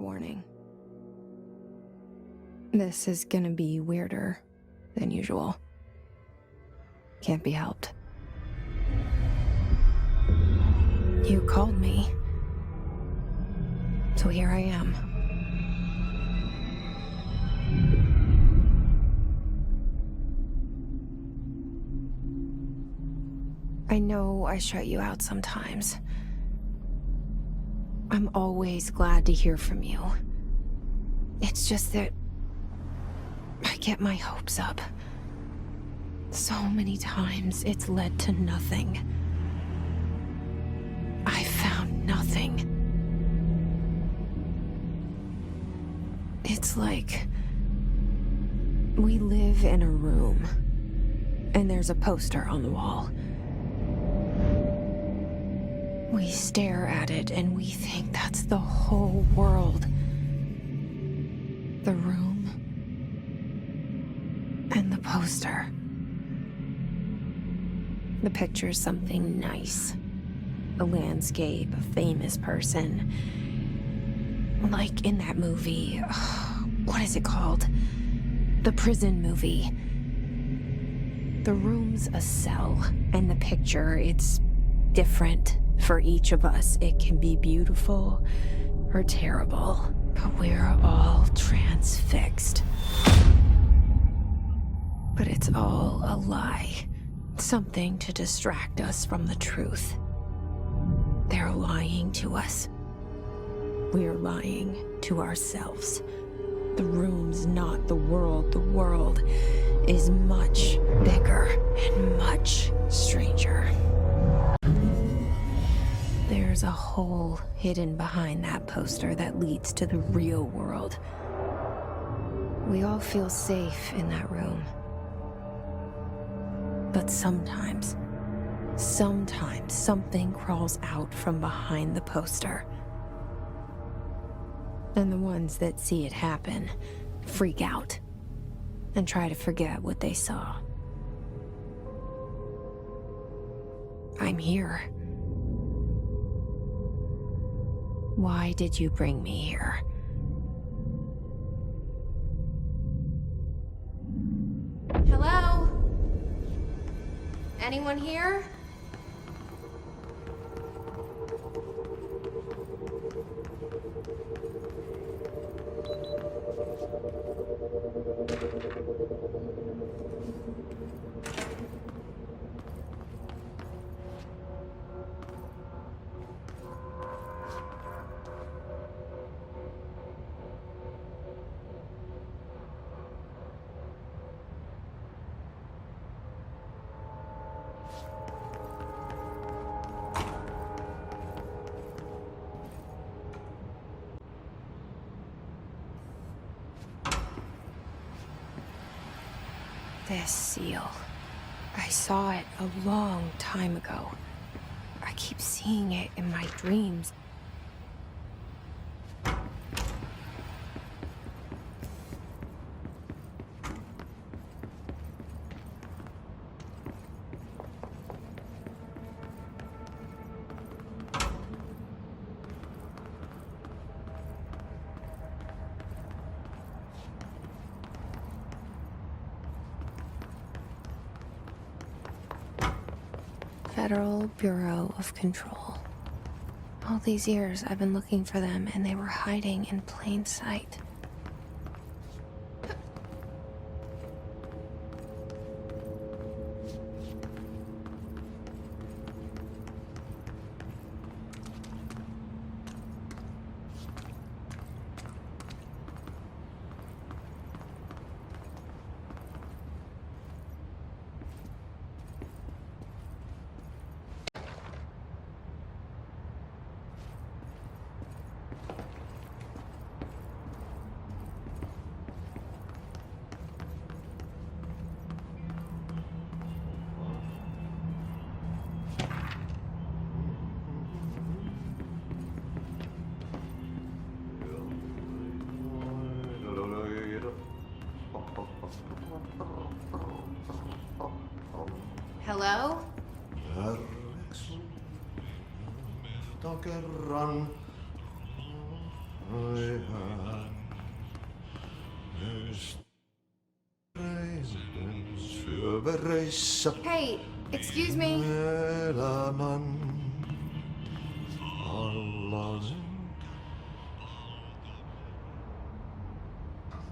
Warning. This is gonna be weirder than usual. Can't be helped. You called me. So here I am. I know I shut you out sometimes. I'm always glad to hear from you. It's just that I get my hopes up. So many times it's led to nothing. I found nothing. It's like we live in a room, and there's a poster on the wall. We stare at it and we think that's the whole world. The room and the poster. The picture's something nice. A landscape, a famous person. Like in that movie, what is it called? The prison movie. The room's a cell, and the picture, it's different for each of us. It can be beautiful or terrible, but we're all transfixed. But it's all a lie. Something to distract us from the truth. They're lying to us. We're lying to ourselves. The room's not the world. The world is much bigger and much stranger. There's a hole hidden behind that poster that leads to the real world. We all feel safe in that room. But sometimes something crawls out from behind the poster. And the ones that see it happen freak out and try to forget what they saw. I'm here. Why did you bring me here? Hello? Anyone here? This seal. I saw it a long time ago. I keep seeing it in my dreams. Federal Bureau of Control. All these years I've been looking for them, and they were hiding in plain sight. Hello? Hey, excuse me.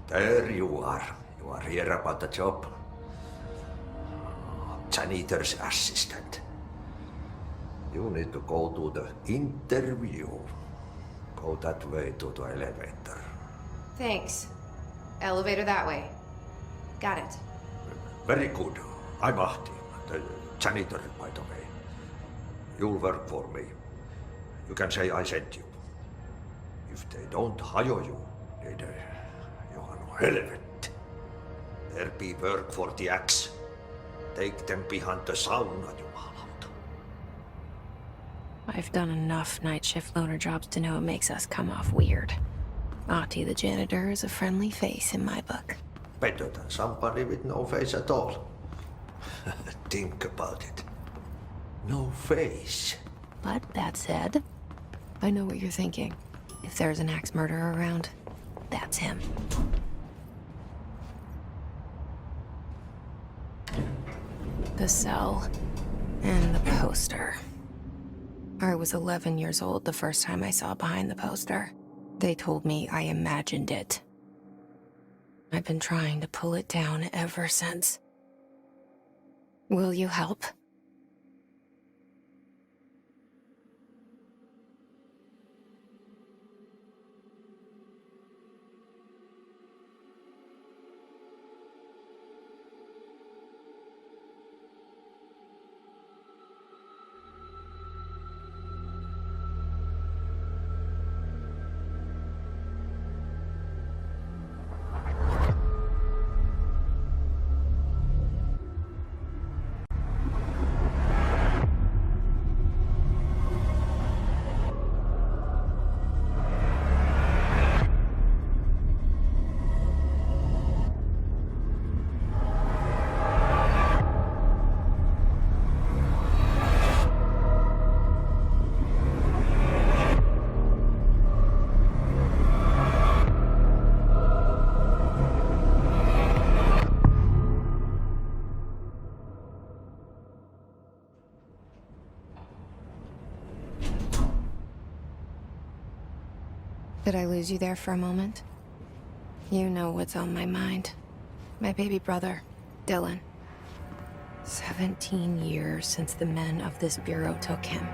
There you are. You are here about the job. Janitor's assistant. You need to go to the interview. Go that way to the elevator. Thanks. Elevator that way. Got it. Very good. I'm Ahti, the janitor, by the way. You'll work for me. You can say I sent you. If they don't hire you, then you are no helvet. There be work for the axe. Take them behind the sauna, jumalauta. I've done enough night shift loner jobs to know it makes us come off weird. Ahti the janitor is a friendly face in my book. Better than somebody with no face at all. Think about it. No face. But that said, I know what you're thinking. If there's an axe murderer around, that's him. The cell and the poster. I was 11 years old the first time I saw behind the poster. They told me I imagined it. I've been trying to pull it down ever since. Will you help? Did I lose you there for a moment? You know what's on my mind. My baby brother, Dylan. 17 years since the men of this bureau took him.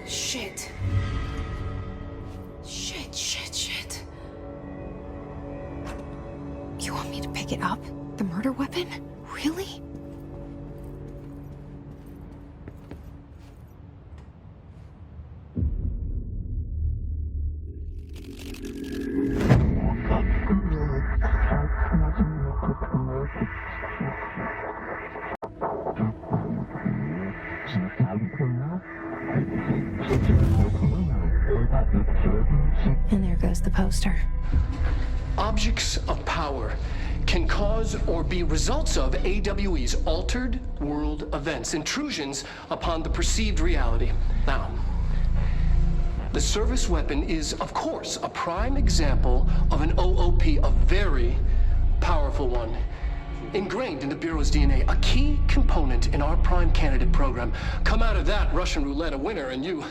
Shit. Shit. You want me to pick it up? The murder weapon? Really? And there goes the poster. Objects of power can cause or be results of AWE's altered world events, intrusions upon the perceived reality. Now, the service weapon is, of course, a prime example of an OOP, a very powerful one. ingrained in the Bureau's DNA, a key component in our prime candidate program. Come out of that Russian roulette a winner, and you're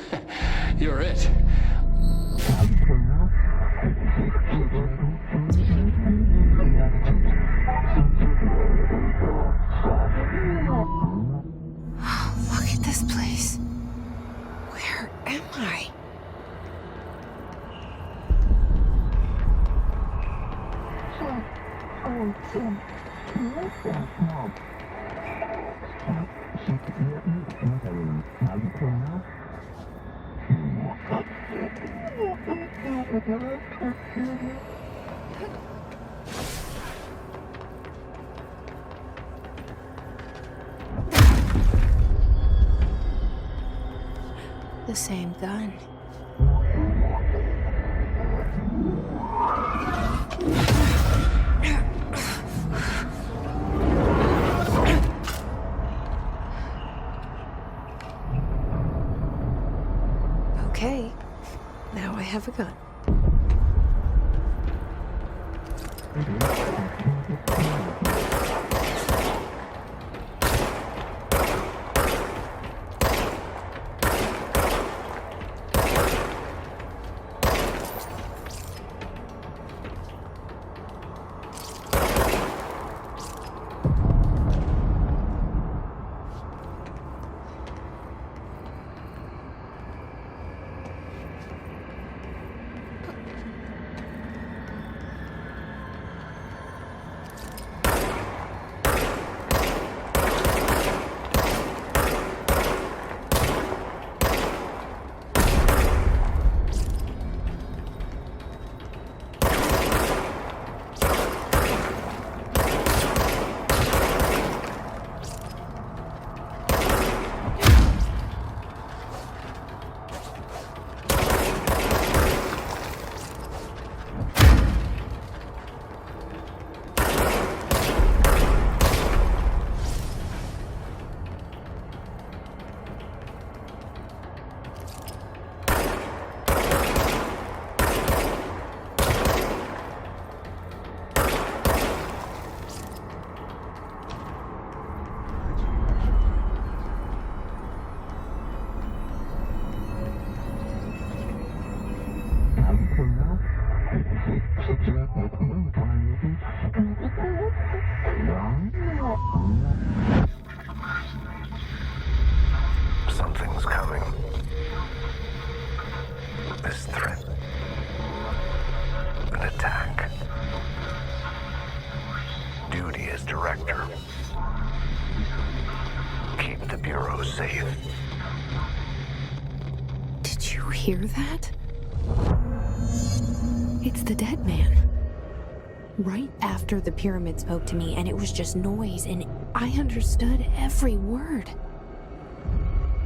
it. Look at this place. Where am I? The same gun. Okay, now I have a gun. Something's coming. This threat. An attack. Duty as director. Keep the Bureau safe. Did you hear that? It's the dead man. Right after the pyramid spoke to me, and it was just noise, and I understood every word.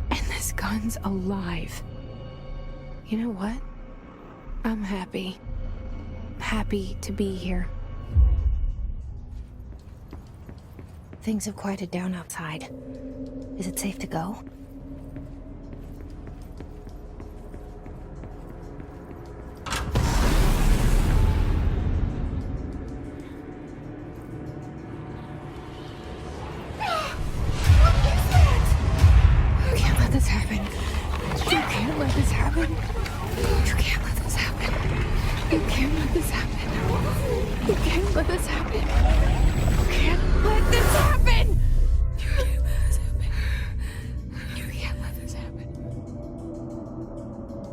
And this gun's alive. You know what? I'm happy. Happy to be here. Things have quieted down outside. Is it safe to go?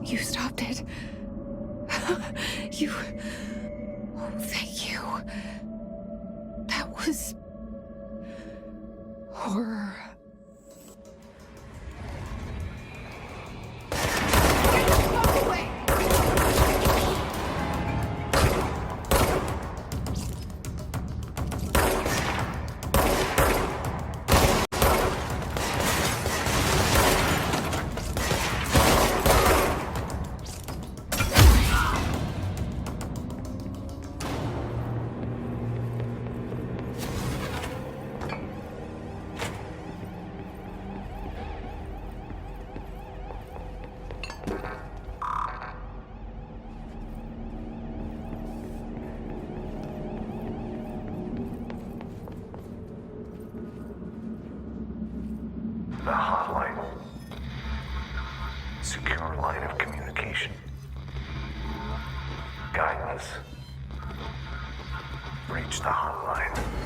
You stopped it. You... Oh, thank you. That was... horror. the hotline. Secure line of communication. Guidance. Reach the hotline.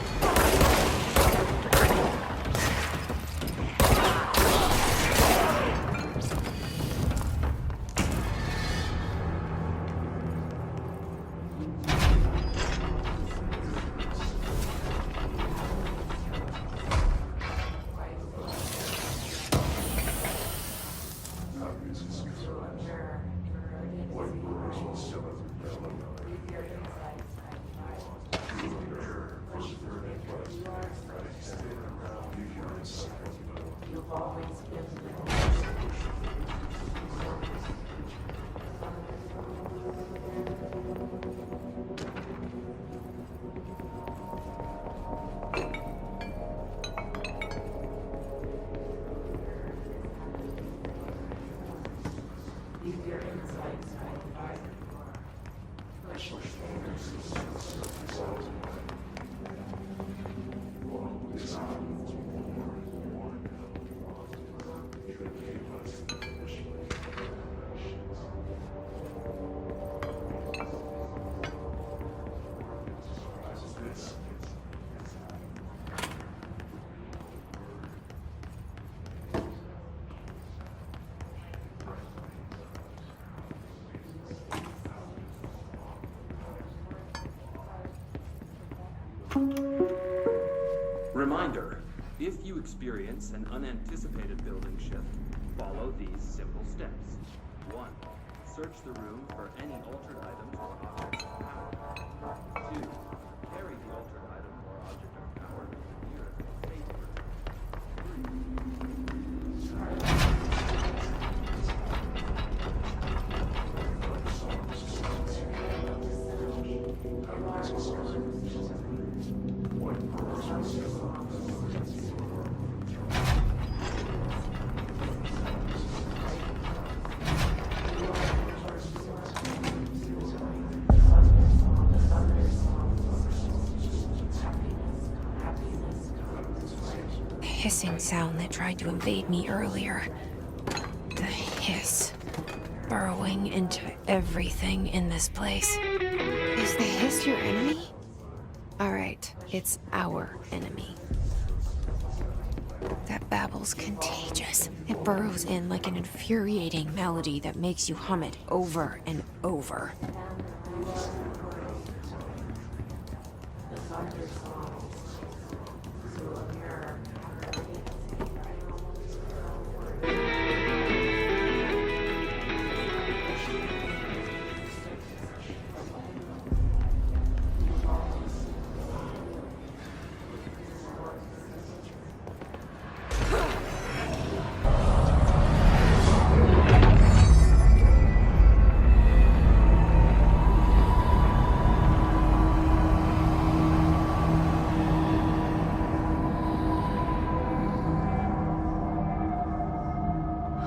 Reminder, if you experience an unanticipated building shift, follow these simple steps. 1. Search the room for any altered items or objects of power. 2. Carry the altered item or object of power to the nearest safe Hissing sound that tried to invade me earlier. The hiss. Burrowing into everything in this place. Is the hiss your enemy? Alright, it's our enemy. That babble's contagious. It burrows in like an infuriating melody that makes you hum it over and over.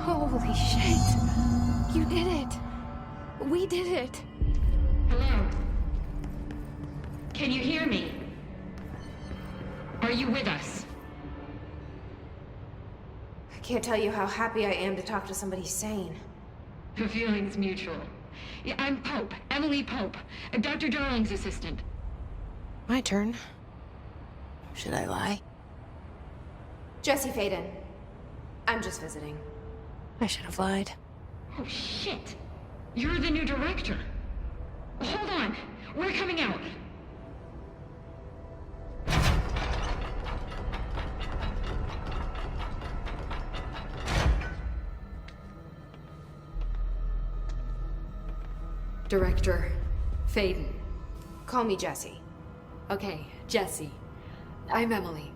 Holy shit! You did it! We did it! Hello? Can you hear me? Are you with us? I can't tell you how happy I am to talk to somebody sane. The feeling's mutual. Yeah, I'm Pope, Emily Pope, Dr. Darling's assistant. My turn. Should I lie? Jesse Faden. I'm just visiting. I should have lied. Oh, shit. You're the new director. Hold on. We're coming out. Director Faden. Call me Jesse. Okay, Jesse. I'm Emily.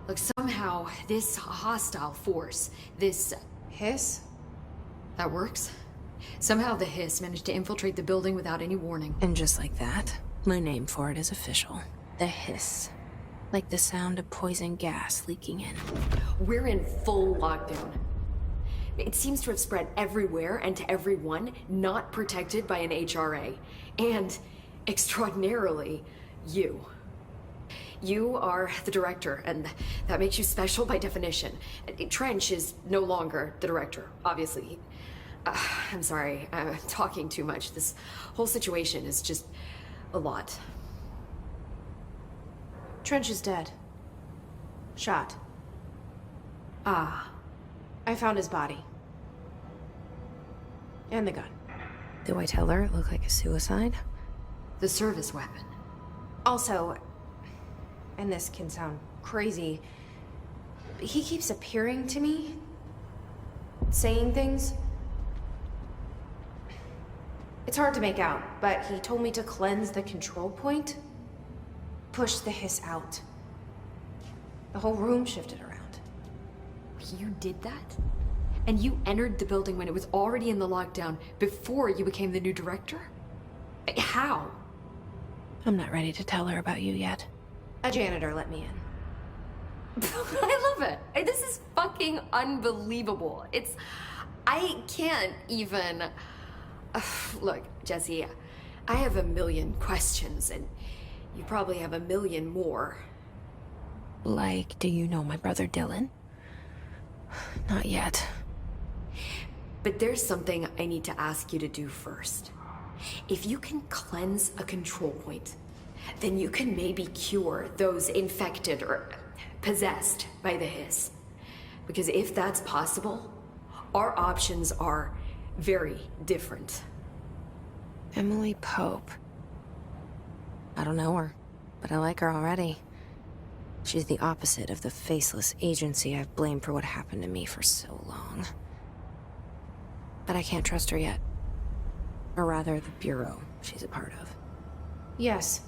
Look, somehow this hostile force, this Hiss? that works. Somehow the hiss managed to infiltrate the building without any warning. And just like that, my name for it is official. The hiss. Like the sound of poison gas leaking in. We're in full lockdown. It seems to have spread everywhere and to everyone not protected by an HRA. And, extraordinarily, you. You are the director, and that makes you special by definition. Trench is no longer the director, obviously. I'm sorry, I'm talking too much. This whole situation is just a lot. Trench is dead. Shot. Ah. I found his body. And the gun. Do I tell her it looked like a suicide? The service weapon. Also, and this can sound crazy, he keeps appearing to me, saying things. It's hard to make out, but he told me to cleanse the control point, push the hiss out. The whole room shifted around. You did that? And you entered the building when it was already in the lockdown before you became the new director? How? I'm not ready to tell her about you yet. A janitor let me in. I love it. This is fucking unbelievable. I can't even... Look, Jesse, I have a million questions, and you probably have a million more. Like, do you know my brother Dylan? Not yet. But there's something I need to ask you to do first. If you can cleanse a control point, then you can maybe cure those infected or possessed by the hiss. Because if that's possible, our options are very different. Emily Pope. I don't know her, but I like her already. She's the opposite of the faceless agency I've blamed for what happened to me for so long. But I can't trust her yet. Or rather, the bureau she's a part of. Yes.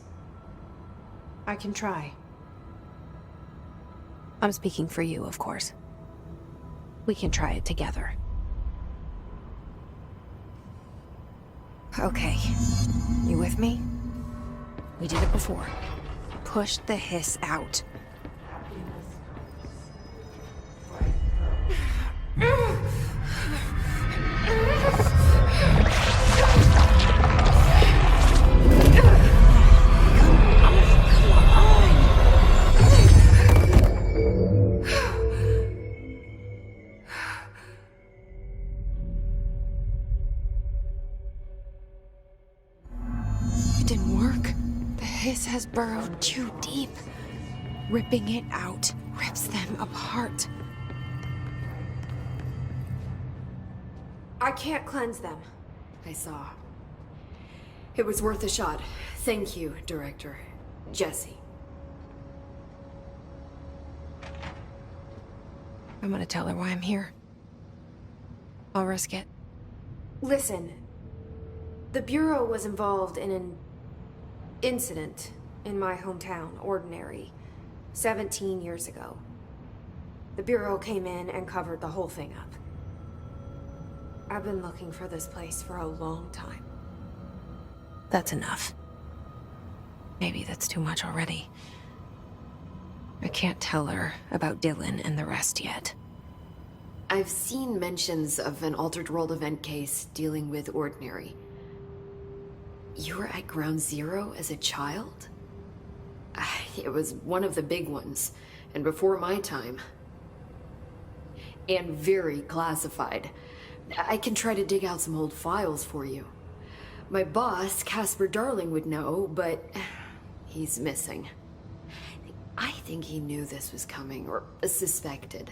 I can try. I'm speaking for you, of course. We can try it together. Okay. You with me? We did it before. Push the hiss out. It didn't work. The hiss has burrowed too deep. Ripping it out rips them apart. I can't cleanse them. I saw. It was worth a shot. Thank you, Director. Jesse. I'm gonna tell her why I'm here. I'll risk it. Listen. The Bureau was involved in an incident in my hometown, Ordinary, 17 years ago. The Bureau came in and covered the whole thing up. I've been looking for this place for a long time. That's enough. Maybe that's too much already. I can't tell her about Dylan and the rest yet. I've seen mentions of an Altered World event case dealing with Ordinary. You were at Ground Zero as a child? It was one of the big ones, and before my time. And very classified. I can try to dig out some old files for you. My boss, Casper Darling, would know, but he's missing. I think he knew this was coming, or suspected.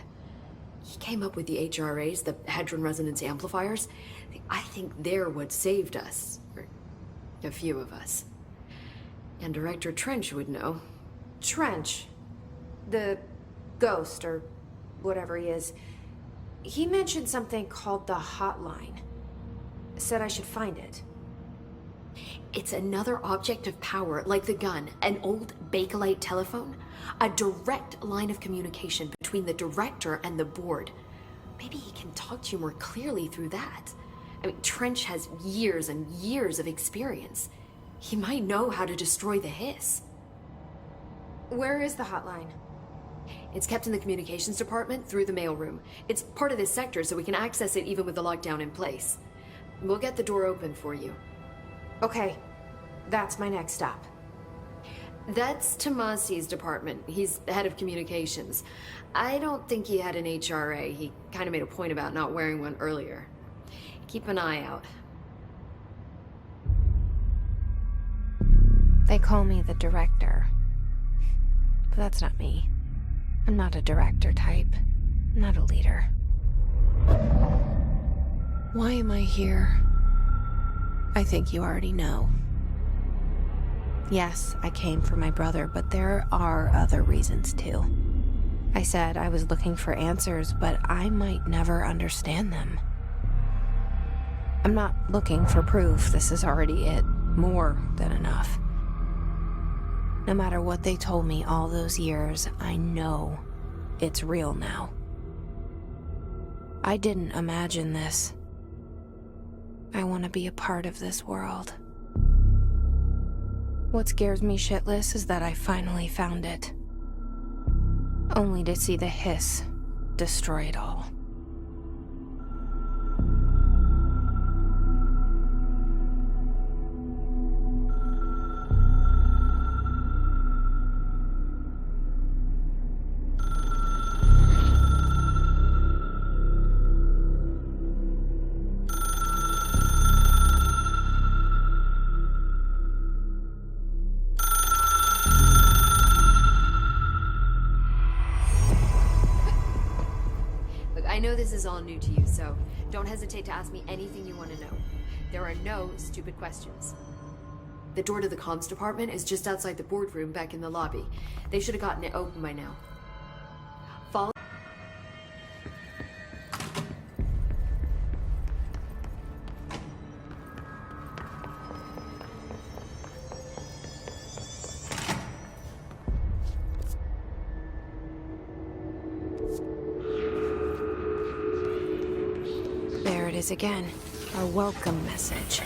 He came up with the HRAs, the Hadron Resonance Amplifiers. I think they're what saved us, or a few of us. And Director Trench would know. Trench? The ghost, or whatever he is. He mentioned something called the hotline. Said I should find it. It's another object of power, like the gun, an old Bakelite telephone. A direct line of communication between the director and the board. Maybe he can talk to you more clearly through that. I mean, Trench has years and years of experience. He might know how to destroy the hiss. Where is the hotline? It's kept in the communications department through the mailroom. It's part of this sector, so we can access it even with the lockdown in place. We'll get the door open for you. Okay, that's my next stop. That's Tomasi's department. He's head of communications. I don't think he had an HRA. He kind of made a point about not wearing one earlier. Keep an eye out. They call me the director. But that's not me. I'm not a director type. I'm not a leader. Why am I here? I think you already know. Yes, I came for my brother, but there are other reasons too. I said I was looking for answers, but I might never understand them. I'm not looking for proof. This is already it. More than enough. No matter what they told me all those years, I know it's real now. I didn't imagine this. I want to be a part of this world. What scares me shitless is that I finally found it. Only to see the hiss destroy it all. I know this is all new to you, so don't hesitate to ask me anything you want to know. There are no stupid questions. The door to the comms department is just outside the boardroom back in the lobby. They should have gotten it open by now. Follow. There it is again. Our welcome message.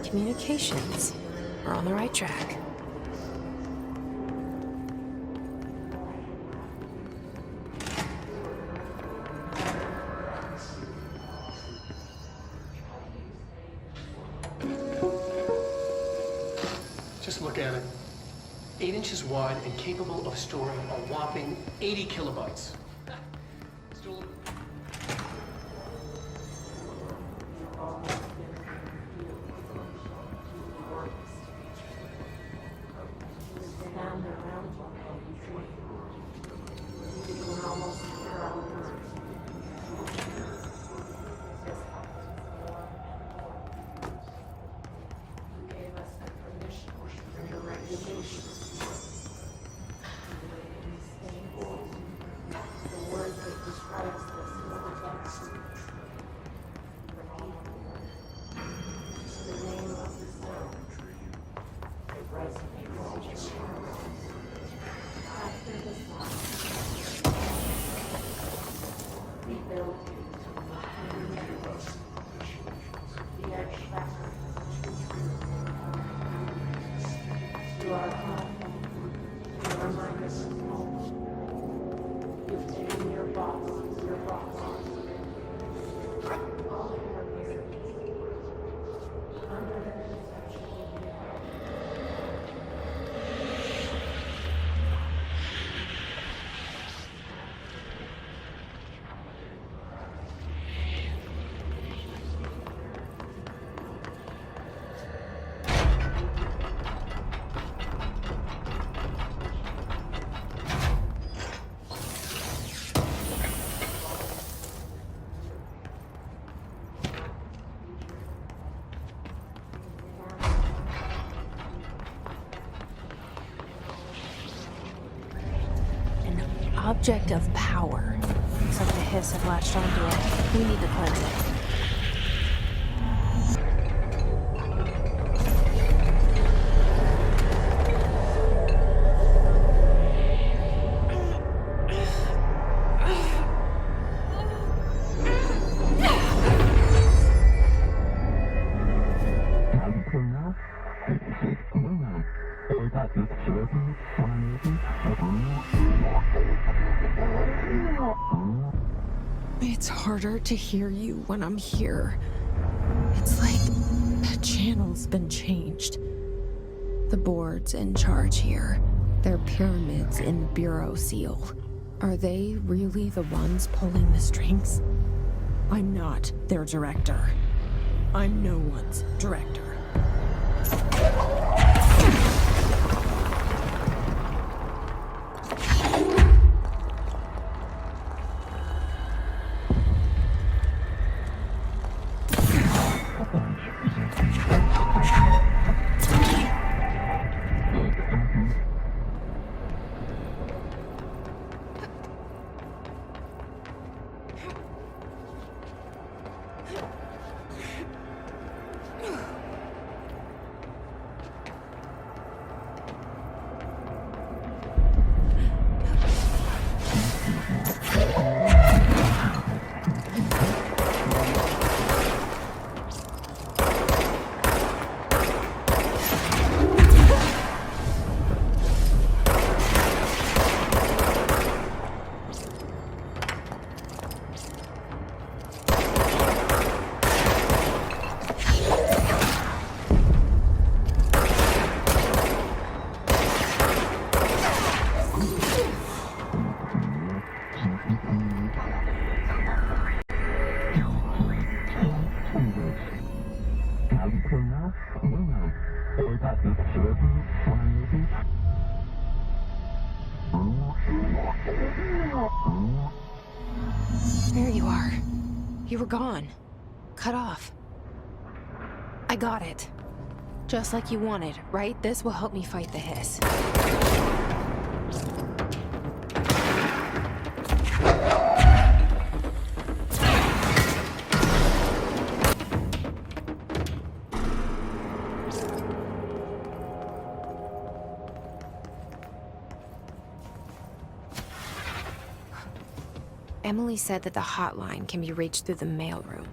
Communications. We're on the right track. Just look at it. 8 inches wide and capable of storing a whopping 80 kilobytes. Still... Object of power. Looks like the hiss have latched onto it. We need to cleanse it. It's harder to hear you when I'm here. It's like the channel's been changed. The board's in charge here. They're pyramids in the bureau seal. Are they really the ones pulling the strings? I'm not their director. I'm no one's director. There you are. You were gone. Cut off. I got it. Just like you wanted, right? This will help me fight the hiss. Emily said that the hotline can be reached through the mailroom.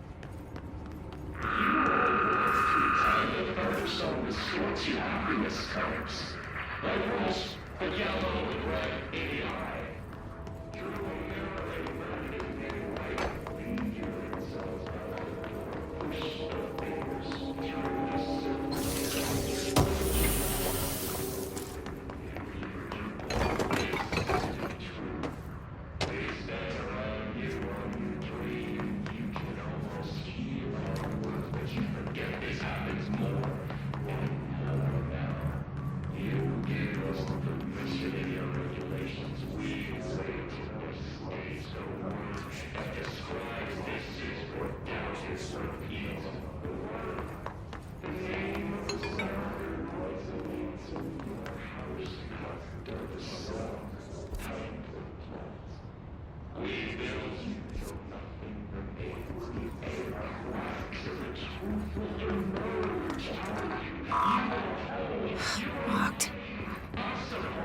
Locked.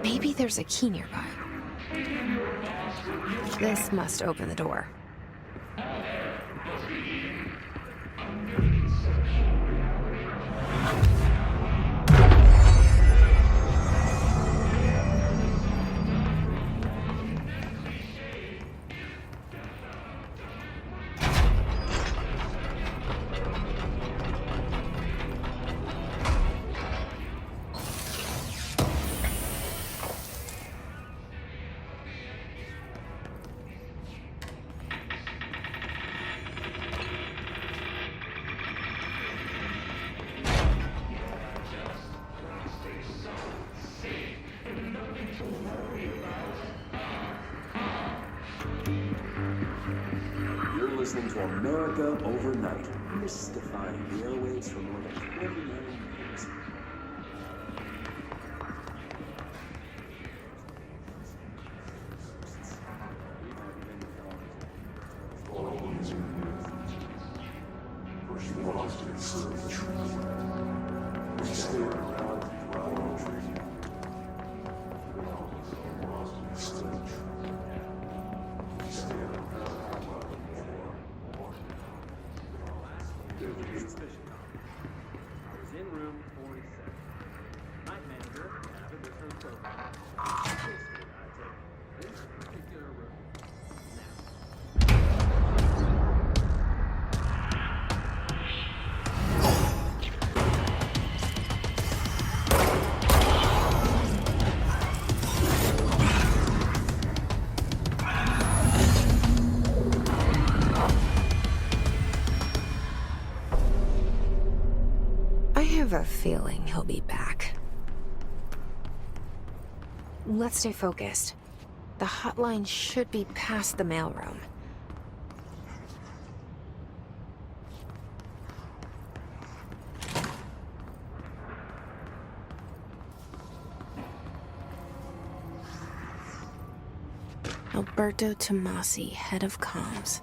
Maybe there's a key nearby. This must open the door. You're listening to America Overnight, mystifying the airwaves for more than 29 years. I have a feeling he'll be back. Let's stay focused. The hotline should be past the mailroom. Alberto Tomasi, head of comms.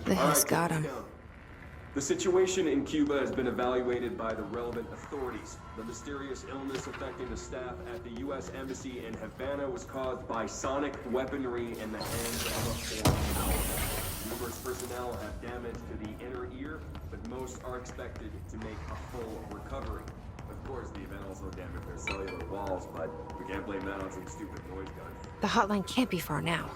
The hiss got him. The situation in Cuba has been evaluated by the relevant authorities. The mysterious illness affecting the staff at the U.S. Embassy in Havana was caused by sonic weaponry in the hands of a foreign power. Numerous personnel have damage to the inner ear, but most are expected to make a full recovery. Of course, the event also damaged their cellular walls, but we can't blame that on some stupid noise gun. The hotline can't be far now.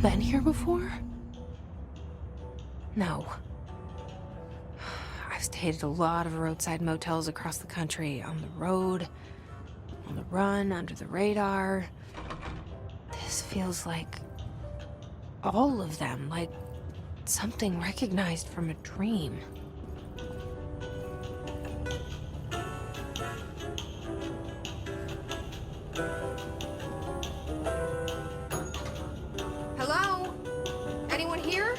been here before? No. I've stayed at a lot of roadside motels across the country, on the road, on the run, under the radar. This feels like all of them, like something recognized from a dream. Hello? Anyone here?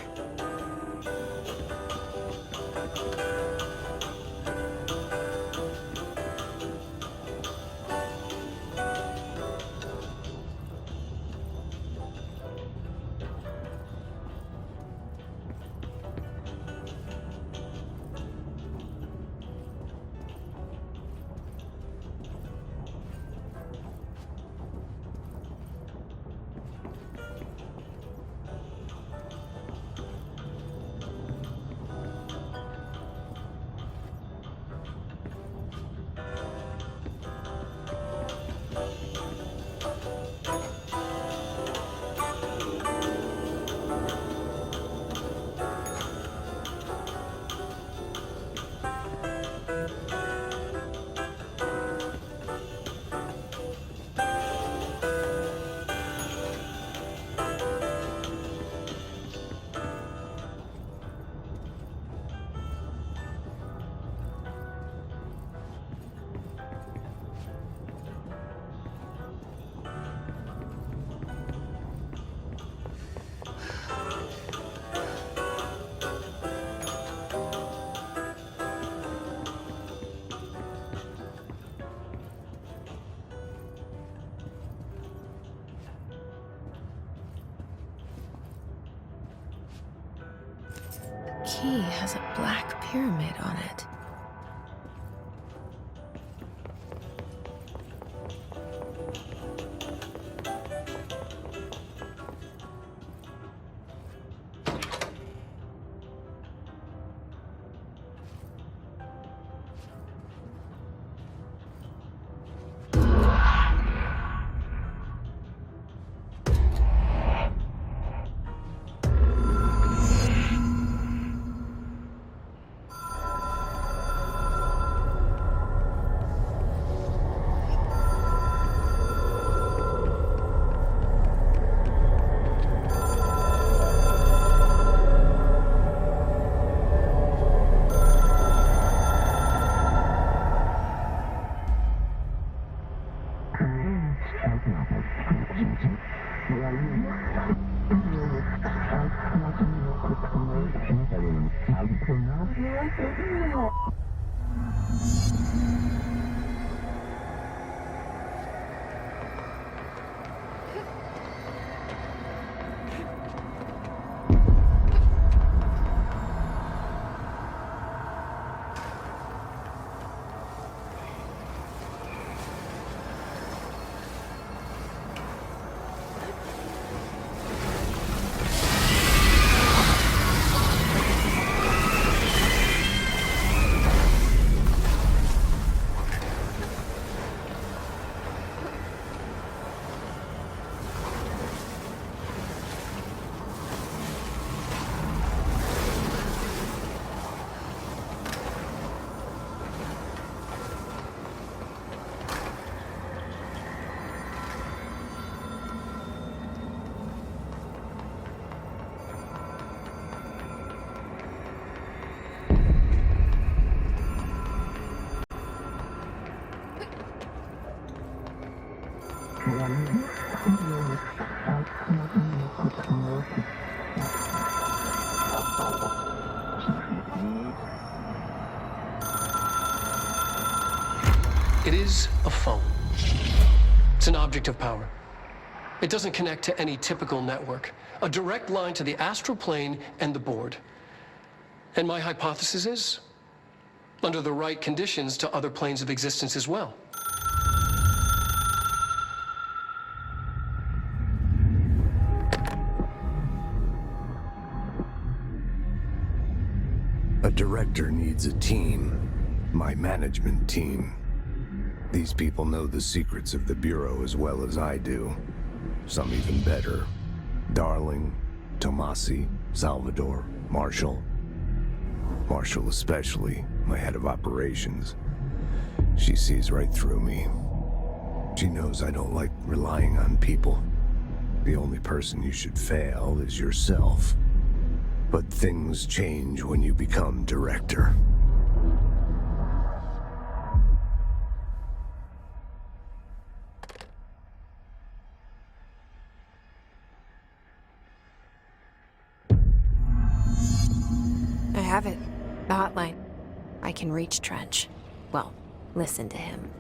The key has a black pyramid on it. It is a phone. It's an object of power. It doesn't connect to any typical network. A direct line to the astral plane and the board. And my hypothesis is, under the right conditions, to other planes of existence as well. A director needs a team. My management team. These people know the secrets of the Bureau as well as I do. Some even better. Darling, Tomasi, Salvador, Marshall. Marshall especially, my head of operations. She sees right through me. She knows I don't like relying on people. The only person you should fail is yourself. But things change when you become director. I have it. The hotline. I can reach Trench. Well, listen to him.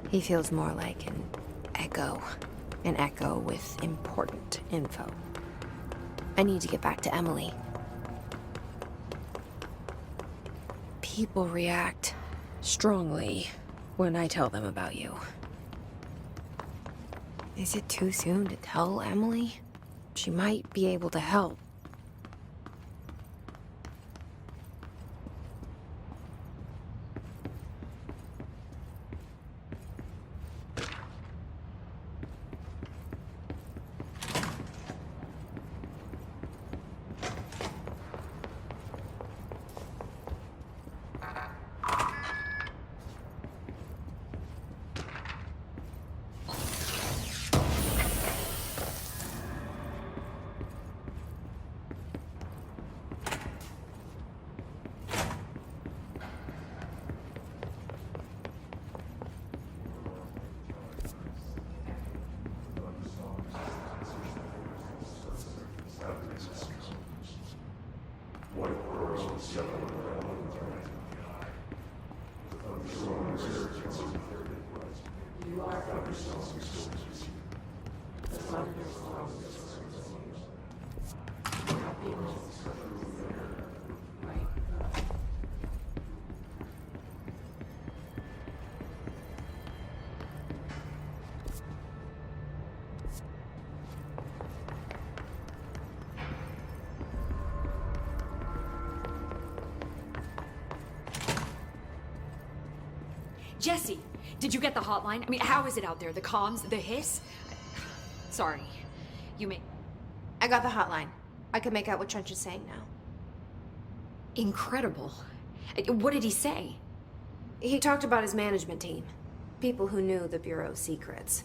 He feels more like an echo. An echo with important info. I need to get back to Emily. People react strongly when I tell them about you. Is it too soon to tell Emily? She might be able to help. Jesse, did you get the hotline? I mean, how is it out there? The comms, the hiss? Sorry. You may... I got the hotline. I can make out what Trench is saying now. Incredible. What did he say? He talked about his management team. People who knew the Bureau's secrets.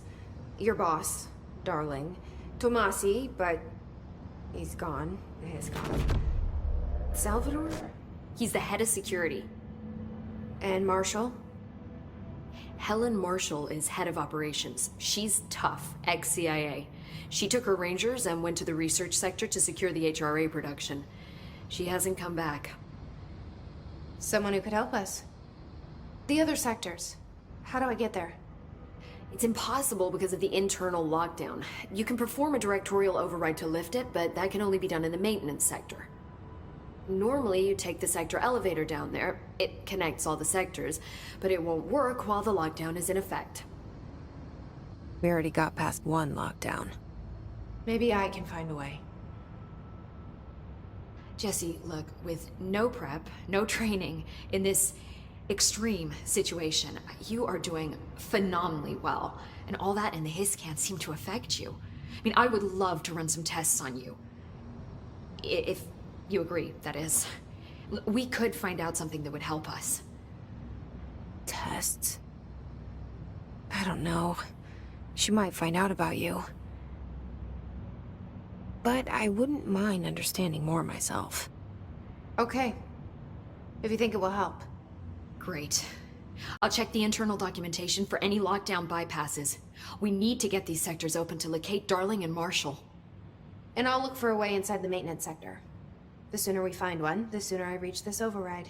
Your boss, Darling. Tomasi, but he's gone. He's gone. Salvador? He's the head of security. And Marshall? Helen Marshall is head of operations. She's tough, ex-CIA. She took her Rangers and went to the research sector to secure the HRA production. She hasn't come back. Someone who could help us. The other sectors. How do I get there? It's impossible because of the internal lockdown. You can perform a directorial override to lift it, but that can only be done in the maintenance sector. Normally, you take the sector elevator down there. It connects all the sectors, but it won't work while the lockdown is in effect. We already got past one lockdown. Maybe I can find a way. Jesse, look, with no prep, no training, in this extreme situation, you are doing phenomenally well. And all that and the hiss can't seem to affect you. I mean, I would love to run some tests on you. If you agree, that is. We could find out something that would help us. Tests? I don't know. She might find out about you. But I wouldn't mind understanding more myself. Okay. If you think it will help. Great. I'll check the internal documentation for any lockdown bypasses. We need to get these sectors open to locate Darling and Marshall. And I'll look for a way inside the maintenance sector. The sooner we find one, the sooner I reach this override.